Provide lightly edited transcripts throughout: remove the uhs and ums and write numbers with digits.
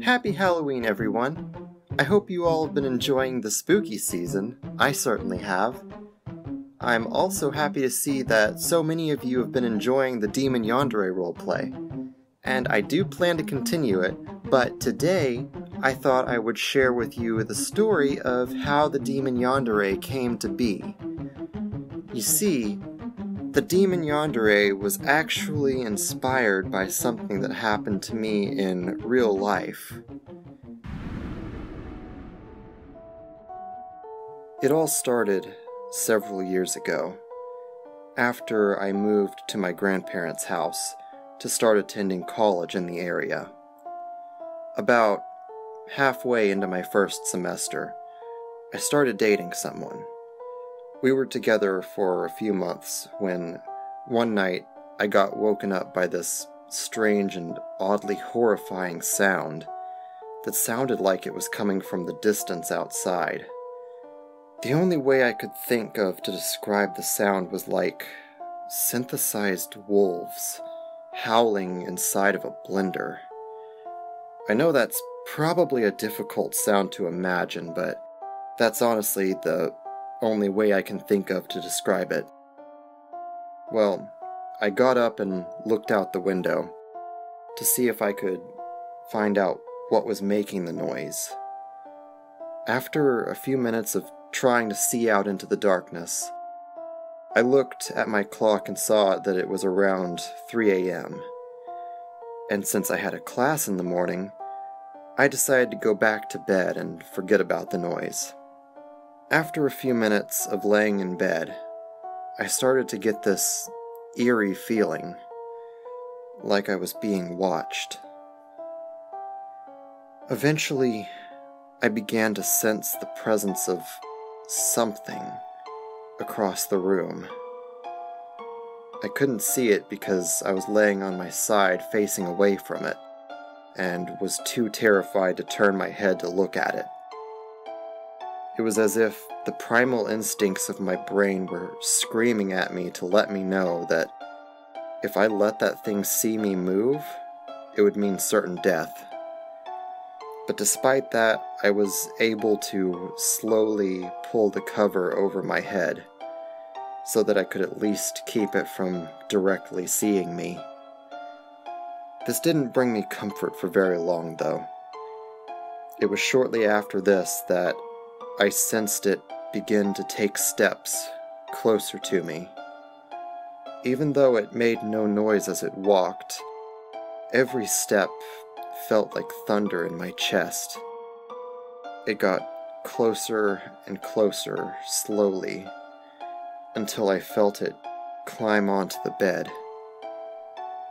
Happy Halloween, everyone! I hope you all have been enjoying the spooky season. I certainly have. I'm also happy to see that so many of you have been enjoying the Demon Yandere roleplay. And I do plan to continue it, but today I thought I would share with you the story of how the Demon Yandere came to be. You see, the Demon Yandere was actually inspired by something that happened to me in real life. It all started several years ago, after I moved to my grandparents' house to start attending college in the area. About halfway into my first semester, I started dating someone. We were together for a few months when, one night, I got woken up by this strange and oddly horrifying sound that sounded like it was coming from the distance outside. The only way I could think of to describe the sound was like synthesized wolves howling inside of a blender. I know that's probably a difficult sound to imagine, but that's honestly the only way I can think of to describe it. Well, I got up and looked out the window to see if I could find out what was making the noise. After a few minutes of trying to see out into the darkness, I looked at my clock and saw that it was around 3 a.m. And since I had a class in the morning, I decided to go back to bed and forget about the noise. After a few minutes of laying in bed, I started to get this eerie feeling, like I was being watched. Eventually, I began to sense the presence of something across the room. I couldn't see it because I was laying on my side facing away from it, and was too terrified to turn my head to look at it. It was as if the primal instincts of my brain were screaming at me to let me know that if I let that thing see me move, it would mean certain death. But despite that, I was able to slowly pull the cover over my head so that I could at least keep it from directly seeing me. This didn't bring me comfort for very long, though. It was shortly after this that I sensed it begin to take steps closer to me. Even though it made no noise as it walked, every step felt like thunder in my chest. It got closer and closer, slowly, until I felt it climb onto the bed.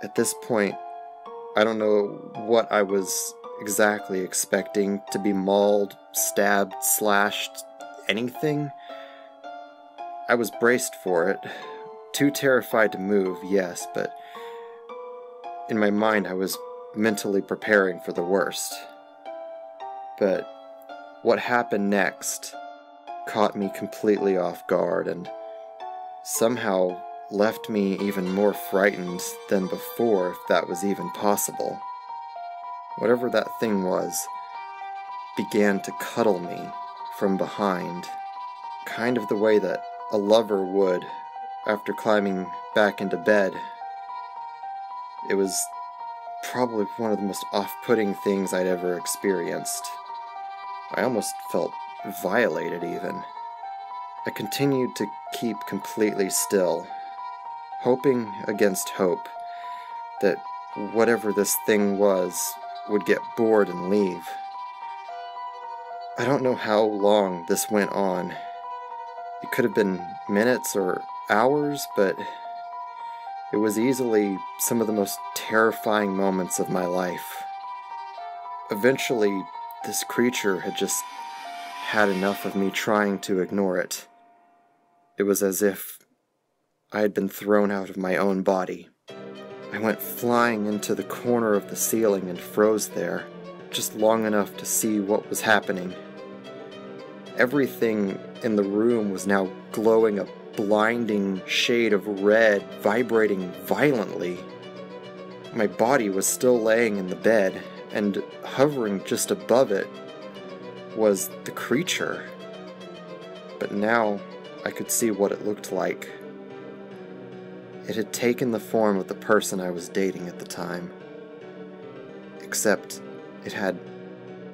At this point, I don't know what I was exactly expecting to be mauled, stabbed, slashed, anything. I was braced for it, too terrified to move, yes, but in my mind I was mentally preparing for the worst. But what happened next caught me completely off guard and somehow left me even more frightened than before, if that was even possible. Whatever that thing was began to cuddle me from behind, kind of the way that a lover would after climbing back into bed. It was probably one of the most off-putting things I'd ever experienced. I almost felt violated even. I continued to keep completely still, hoping against hope that whatever this thing was would get bored and leave. I don't know how long this went on. It could have been minutes or hours, but it was easily some of the most terrifying moments of my life. Eventually, this creature had just had enough of me trying to ignore it. It was as if I had been thrown out of my own body. I went flying into the corner of the ceiling and froze there, just long enough to see what was happening. Everything in the room was now glowing a blinding shade of red, vibrating violently. My body was still laying in the bed, and hovering just above it was the creature. But now I could see what it looked like. It had taken the form of the person I was dating at the time. Except it had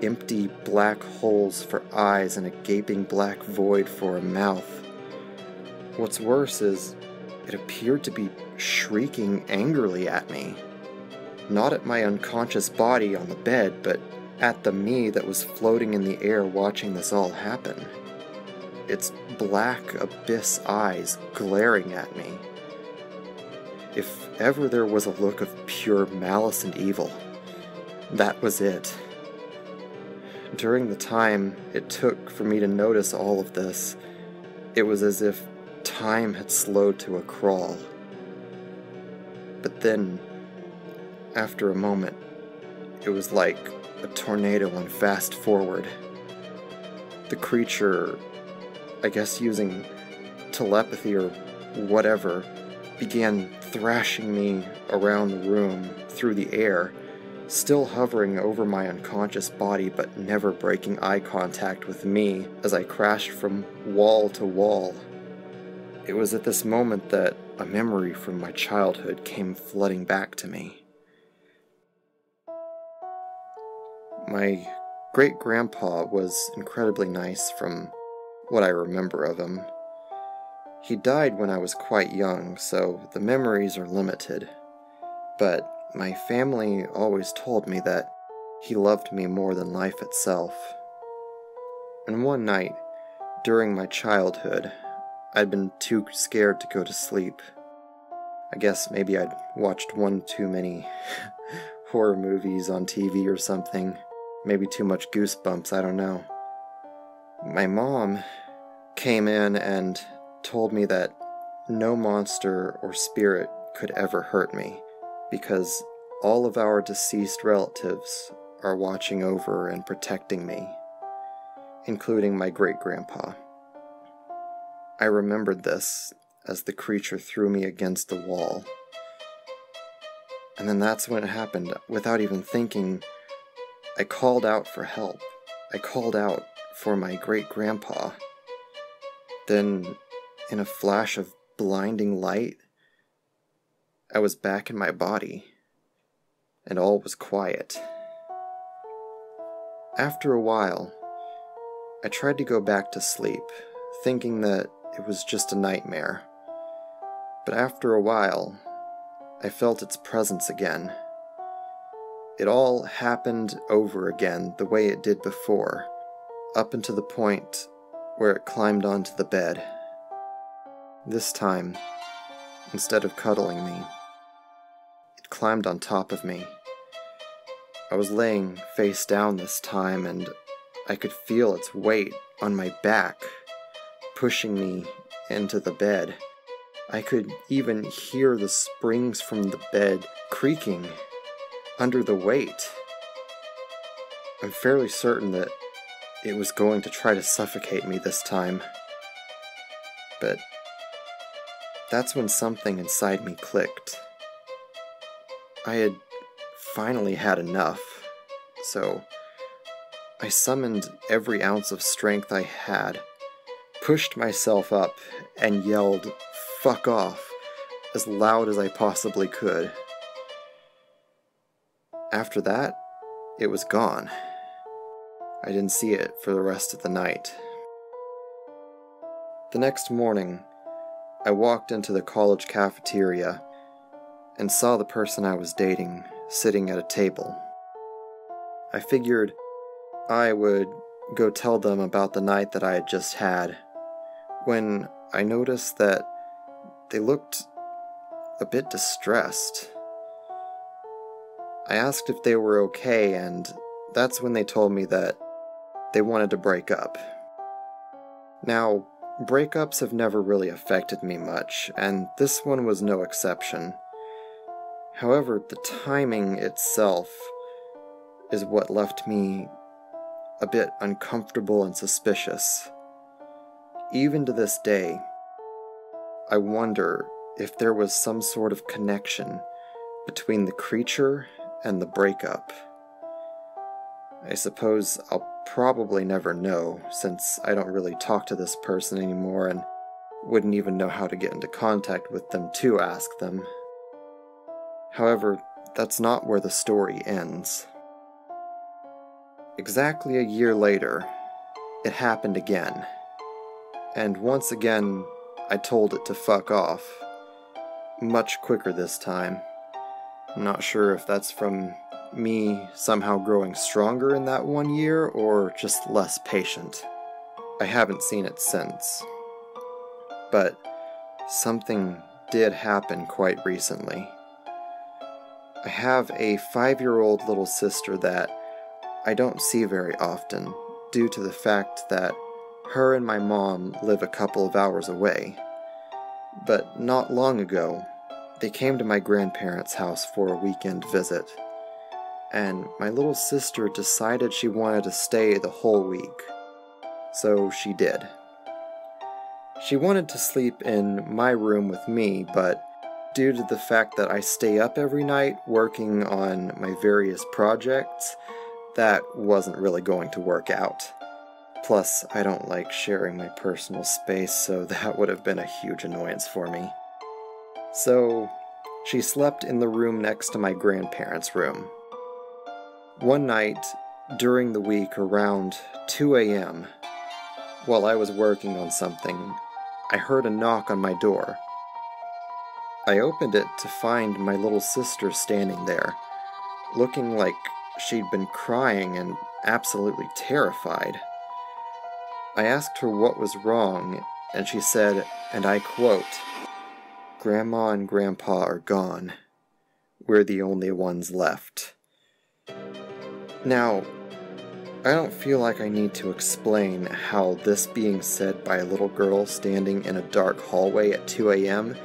empty black holes for eyes and a gaping black void for a mouth. What's worse is, it appeared to be shrieking angrily at me. Not at my unconscious body on the bed, but at the me that was floating in the air watching this all happen. Its black abyss eyes glaring at me. If ever there was a look of pure malice and evil, that was it. During the time it took for me to notice all of this, it was as if time had slowed to a crawl. But then, after a moment, it was like a tornado went fast forward. The creature, I guess using telepathy or whatever, began thrashing me around the room through the air, still hovering over my unconscious body but never breaking eye contact with me as I crashed from wall to wall. It was at this moment that a memory from my childhood came flooding back to me. My great-grandpa was incredibly nice from what I remember of him. He died when I was quite young, so the memories are limited. But my family always told me that he loved me more than life itself. And one night, during my childhood, I'd been too scared to go to sleep. I guess maybe I'd watched one too many horror movies on TV or something. Maybe too much Goosebumps, I don't know. My mom came in and told me that no monster or spirit could ever hurt me, because all of our deceased relatives are watching over and protecting me, including my great-grandpa. I remembered this as the creature threw me against the wall. And then that's when it happened. Without even thinking, I called out for help. I called out for my great-grandpa. Then, in a flash of blinding light, I was back in my body, and all was quiet. After a while, I tried to go back to sleep, thinking that it was just a nightmare. But after a while, I felt its presence again. It all happened over again the way it did before, up until the point where it climbed onto the bed. This time, instead of cuddling me, it climbed on top of me. I was laying face down this time, and I could feel its weight on my back, pushing me into the bed. I could even hear the springs from the bed creaking under the weight. I'm fairly certain that it was going to try to suffocate me this time. But that's when something inside me clicked. I had finally had enough, so I summoned every ounce of strength I had, pushed myself up, and yelled, "Fuck off," as loud as I possibly could. After that, it was gone. I didn't see it for the rest of the night. The next morning, I walked into the college cafeteria and saw the person I was dating sitting at a table. I figured I would go tell them about the night that I had just had, when I noticed that they looked a bit distressed. I asked if they were okay, and that's when they told me that they wanted to break up. Now, breakups have never really affected me much, and this one was no exception. However, the timing itself is what left me a bit uncomfortable and suspicious. Even to this day, I wonder if there was some sort of connection between the creature and the breakup. I suppose I'll probably never know, since I don't really talk to this person anymore and wouldn't even know how to get into contact with them to ask them. However, that's not where the story ends. Exactly a year later, it happened again. And once again, I told it to fuck off. Much quicker this time. I'm not sure if that's from me somehow growing stronger in that 1 year, or just less patient. I haven't seen it since. But something did happen quite recently. I have a 5-year-old little sister that I don't see very often, due to the fact that her and my mom live a couple of hours away. But not long ago, they came to my grandparents' house for a weekend visit, and my little sister decided she wanted to stay the whole week. So she did. She wanted to sleep in my room with me, but due to the fact that I stay up every night working on my various projects, that wasn't really going to work out. Plus, I don't like sharing my personal space, so that would have been a huge annoyance for me. So, she slept in the room next to my grandparents' room. One night, during the week around 2 a.m., while I was working on something, I heard a knock on my door. I opened it to find my little sister standing there, looking like she'd been crying and absolutely terrified. I asked her what was wrong, and she said, and I quote, "Grandma and Grandpa are gone. We're the only ones left." Now, I don't feel like I need to explain how this being said by a little girl standing in a dark hallway at 2 a.m.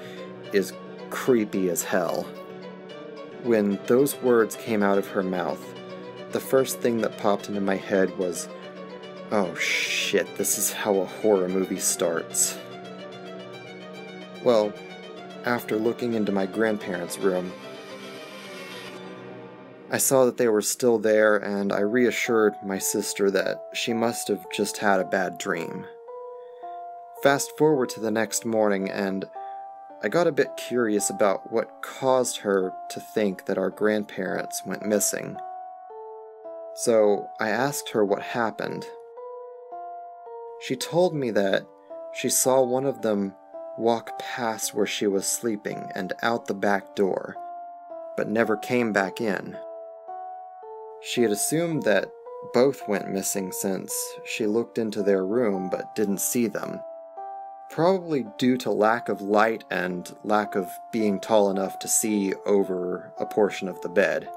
is creepy as hell. When those words came out of her mouth, the first thing that popped into my head was, oh shit, this is how a horror movie starts. Well, after looking into my grandparents' room, I saw that they were still there, and I reassured my sister that she must have just had a bad dream. Fast forward to the next morning, and I got a bit curious about what caused her to think that our grandparents went missing. So I asked her what happened. She told me that she saw one of them walk past where she was sleeping and out the back door, but never came back in. She had assumed that both went missing since she looked into their room but didn't see them, probably due to lack of light and lack of being tall enough to see over a portion of the bed.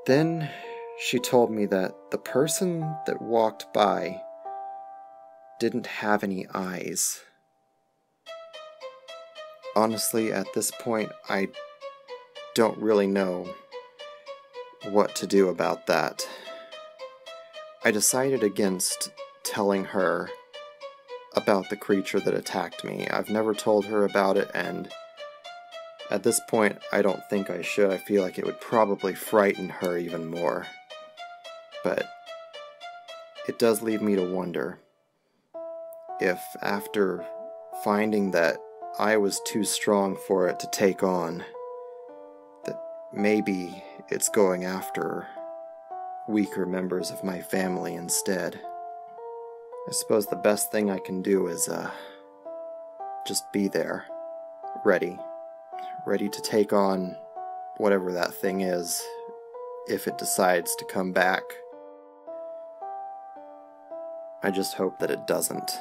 Then she told me that the person that walked by didn't have any eyes. Honestly, at this point, I don't really know what to do about that. I decided against telling her about the creature that attacked me. I've never told her about it, and at this point, I don't think I should. I feel like it would probably frighten her even more. But it does lead me to wonder if, after finding that I was too strong for it to take on, that maybe it's going after weaker members of my family instead. I suppose the best thing I can do is, just be there, ready to take on whatever that thing is, if it decides to come back. I just hope that it doesn't.